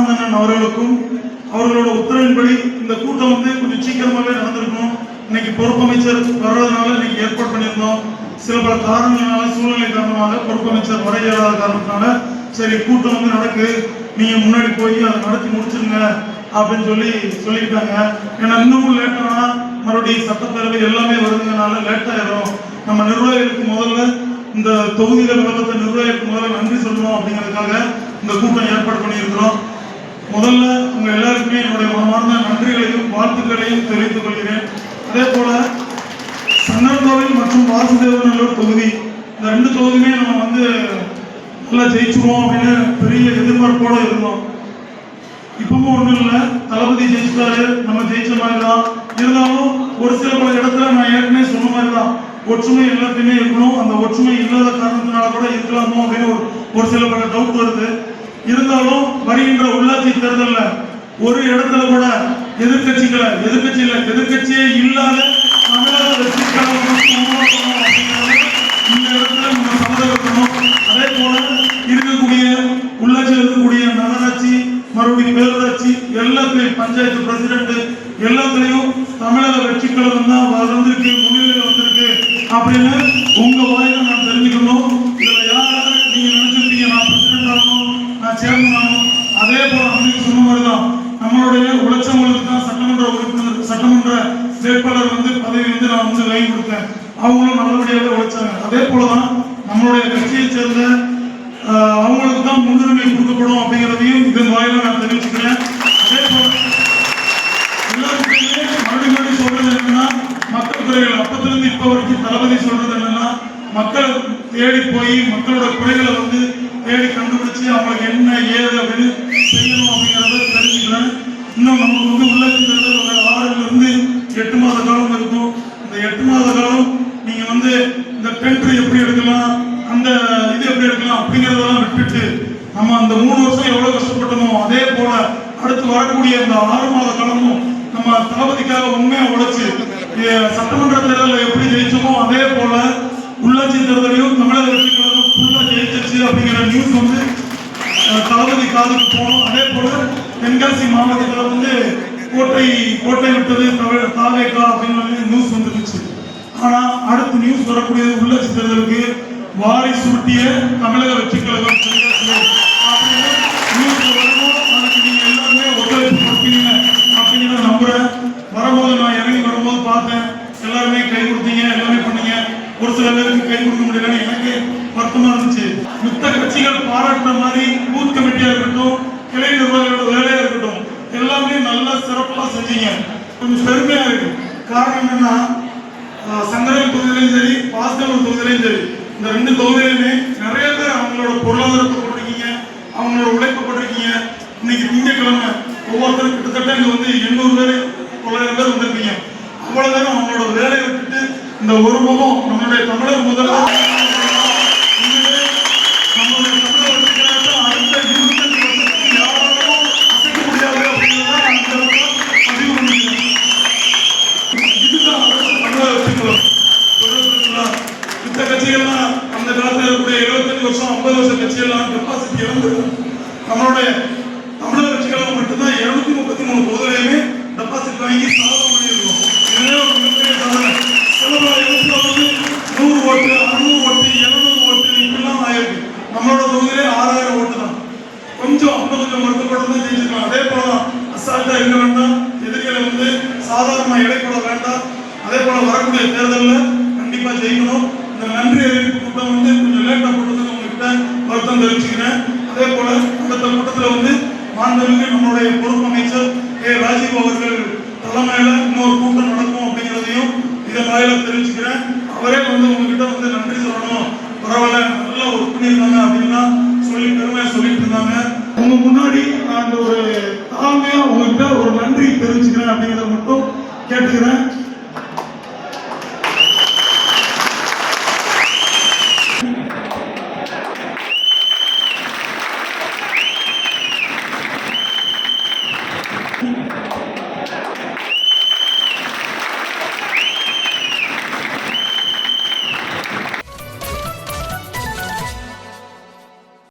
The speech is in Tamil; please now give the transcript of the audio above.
ஆனந்தன் அவர்களுக்கும் அவர்களோட உத்தரவின்படி இந்த கூட்டம் வந்து கொஞ்சம் சீக்கிரமாகவே நடந்திருக்கும். இன்னைக்கு பொறுப்பமைச்சர் வர்றதுனால இன்னைக்கு ஏற்பாடு பண்ணியிருந்தோம். சில பல காரணங்களால சூழ்நிலை காரணமாக பொறுப்பமைச்சர் வர இயலாத காரணத்தினால சரி கூட்டம் வந்து நடக்கு, நீங்க முன்னாடி போய் அதை நடத்தி முடிச்சிருங்க அப்படின்னு சொல்லிக்கிட்டாங்க. ஏன்னா இன்னமும் லேட்டானா மறுபடியும் சட்டப்பேரவை எல்லாமே வருதுனால லேட் ஆயிரும். நம்ம நிர்வாகிகளுக்கு முதல்ல இந்த தொகுதியில விளக்கத்தை நிர்வாகிகளுக்கு முதல்ல நன்றி சொல்லணும் அப்படிங்கிறதுக்காக இந்த கூட்டம் ஏற்பாடு பண்ணியிருக்கிறோம். முதல்ல உங்க எல்லாருக்குமே என்னுடைய மனமார்ந்த நன்றிகளையும் வாழ்த்துக்களையும் தெரிவித்துக் கொள்கிறேன். அதே போல சங்கரன்கோவில் மற்றும் வாசுதேவநல்லூர் தொகுதி இந்த 2 தொகுதியுமே நம்ம வந்து நல்லா ஜெயிச்சுருவோம் அப்படின்னு பெரிய எதிர்பார்ப்போட இருந்தோம். இப்பவும் ஒன்றும் இல்லை, தளபதி ஜெயிச்சிட்டாரு, நம்ம ஜெயிச்ச மாதிரி தான். இருந்தாலும் ஒரு சில பல இடத்துல நான் ஏற்கனவே சொன்ன மாதிரி தான் ஒற்றுமை எல்லாத்தையுமே இருக்கணும். அந்த ஒற்றுமை இல்லாத காரணத்தினால கூட இருக்கலாமோ அப்படின்னு ஒரு சில பல டவுட் வருது. இருந்தாலும் வருகின்ற உள்ளாட்சி தேர்தலில் ஒரு இடத்துல கூட எதிர்கட்சியே இல்லாத தமிழக வெற்றி கழகம் இந்த இடத்துல நம்ம சம்மதம். அதே போல இருக்கக்கூடிய உள்ளாட்சியில் இருக்கக்கூடிய நகராட்சி மறுபடியும் பேரூராட்சி எல்லாத்துலையும் பஞ்சாயத்து பிரசிடென்ட் எல்லாத்துலையும் தமிழக வெற்றி கழகம் தான் வந்திருக்கு, முன்னிலையில் வந்திருக்கு அப்படின்னு உங்க வாயில நான் தெரிஞ்சுக்கணும். இதுல யாராவது நீங்க நினைச்சிருப்பீங்க நான் பிரசிடென்ட் ஆகணும், நான் சேர்மன் ஆகணும். அதே போல அன்னைக்கு சொன்ன மாதிரிதான் நம்மளுடைய உழைச்சவங்களுக்கு தான் சட்டமன்ற வேட்பாளர் வந்து பதவி வந்து நான் வந்து லைன் கொடுத்தேன். அவங்களும் நல்லபடியாகவே உழைச்சாங்க. அதே போலதான் நம்மளுடைய கட்சியை சேர்ந்த அவங்களுக்கு தான் முன்னுரிமை கொடுக்கப்படும் அப்படிங்கிறதையும் இதன் வாயிலாக நான் தெரிவிச்சுக்கிறேன். அதே போல எல்லாருக்குமே மறுபடியும் சொல்றது என்னன்னா, மக்கள் குறைகள் அப்பத்திலிருந்து இப்ப வரைக்கும் தளபதி சொல்றது என்னன்னா, மக்களை தேடி போய் மக்களோட குறைகளை வந்து தேடி கண்டுபிடிச்சு அவங்களுக்கு என்ன ஏது அப்படின்னு செய்யணும் அப்படிங்கிறத தெரிஞ்சுக்கிறேன். இன்னும் நமக்கு வந்து உள்ளாட்சி தேர்தல் ஒரு 6 to 8 மாத காலம் இருக்கும். இந்த 8 மாத காலம் நீங்க வந்து இந்த டெண்டர் எப்படி எடுக்கலாம், அந்த இது எப்படி எடுக்கலாம் அப்படிங்கிறதெல்லாம் விட்டுட்டு நம்ம அந்த 3 வருஷம் எவ்வளவு கஷ்டப்பட்டோமோ அதே போல அடுத்து வரக்கூடிய இந்த 6 மாத காலமும் நம்ம தளபதிக்காக உண்மையா உழைச்சு சட்டமன்ற தேர்தலில் எப்படி ஜெயிச்சோமோ அதே போல உள்ளாட்சி தேர்தலையும் தமிழக வெற்றி கழகம் ஃபுல்லா ஜெயிச்சிருச்சு அப்படிங்கிற நியூஸ் வந்து தளபதி காதுக்கு போனோம். அதே போல தென்காசி மாவட்டத்தில் வந்து கோட்டை விட்டது தாவேகா அப்படின்னு நியூஸ் வந்துருச்சு. ஆனா அடுத்த நியூஸ் வரக்கூடியது உள்ளாட்சி தேர்தலுக்கு வாரி சுருட்டிய தமிழக வெற்றி கழகம் அப்படின்னு நியூஸ் வரணும். அதுக்கு நீங்க எல்லாருமே ஒத்துழைப்பு கொடுப்பீங்க அப்படிங்கிற நம்புறேன். வரும்போது நான் இறங்கி வரும்போது பார்த்தேன், எல்லாருமே கை கொடுத்தீங்க, எல்லாமே பண்ணீங்க. ஒரு சில பேருக்கு கை கொடுக்க முடியலன்னு எனக்கு வருத்தமா இருந்துச்சு. மித்த கட்சிகள் பாராட்டுற மாதிரி பூத் கமிட்டியா இருக்கட்டும், கிளை நிர்வாகிகளோட வேலையா இருக்கட்டும், எல்லாமே நல்லா சிறப்பா செஞ்சீங்க. கொஞ்சம் பெருமையா இருக்கு. காரணம் என்னன்னா, சங்கரன் தொகுதியிலையும் சரி வாசுதேவன் தொகுதியிலையும் சரி இந்த 2 தொகுதியிலுமே நிறைய பேர் அவங்களோட பொருளாதாரத்தை போட்டிருக்கீங்க, அவங்களோட உழைப்பு போட்டிருக்கீங்க. இன்னைக்கு திங்கட்கிழமை ஒவ்வொருத்தரும் கிட்டத்தட்ட இங்க வந்து 800 பேர் 900 பேர் வந்திருக்கீங்க. அவ்வளவு நேரம் அவங்களோட வேலையை விட்டுட்டு இந்த ஒரு முகம் நம்மளுடைய தமிழர் முதல்வர் நம்மளுடைய தமிழர் அடுத்த 25 வருஷத்துக்கு யாராலும் அசைக்க முடியாது அப்படிங்கிறத பதிவு பண்ணிக்கிறேன். இதுதான் தமிழக வெற்றி கழகம். இந்த கட்சிகள்லாம் அந்த காலத்தில் இருக்கக்கூடிய 75 வருஷம் 50 வருஷ கட்சிகள்லாம் கெப்பாசிட்டி இழந்துருக்கும். நம்மளுடைய தமிழக வெற்றி கழகம் மட்டும்தான் 233 தொகுதியிலையுமே டெபாசிட் வாங்கி சாதனை பண்ணியிருக்கோம். இதுவே ஒரு மிகப்பெரிய சாதனை. சில பல இடத்துல வந்து 100 ஓட்டு 600 ஓட்டு 700 ஓட்டு இப்படிலாம் ஆயிருக்கு. நம்மளோட தொகுதியிலே 6000 ஓட்டு தான். கொஞ்சம் வருத்தப்பட்டு தான் ஜெயிச்சிருக்கலாம். அதே போலதான் அசால்ட்டா இருக்க வேண்டாம், எதிரிகளை வந்து சாதாரண இடைப்பட வேண்டாம். அதே போல வரக்கூடிய தேர்தலில் கண்டிப்பா ஜெயிக்கணும். இந்த நன்றி அறிவிப்பு கூட்டம் வந்து கொஞ்சம் லேட்டா போட்டதுக்கு உங்ககிட்ட வருத்தம் தெரிவிச்சுக்கிறேன். அதே போல அடுத்த கூட்டத்தில் வந்து மாண்புமிகு நம்மளுடைய பொறுப்பமைச்சர் ராஜீவ் அவர்கள் தலைமையில இன்னொரு கூட்டம் நடக்கும் அப்படிங்கிறதையும் இதன் வாயில தெரிவிச்சுக்கிறேன். அவரே வந்து உங்ககிட்ட வந்து நன்றி சொல்லணும், பரவாயில்ல நல்லா ஒர்க் பண்ணியிருந்தாங்க அப்படின்லாம் சொல்லி பெருமையா சொல்லிட்டு இருந்தாங்க. உங்க முன்னாடி நான் ஒரு தாழ்மையா உங்ககிட்ட ஒரு நன்றி தெரிவிச்சுக்கிறேன் அப்படிங்கிறத மட்டும் கேட்டுக்கிறேன்.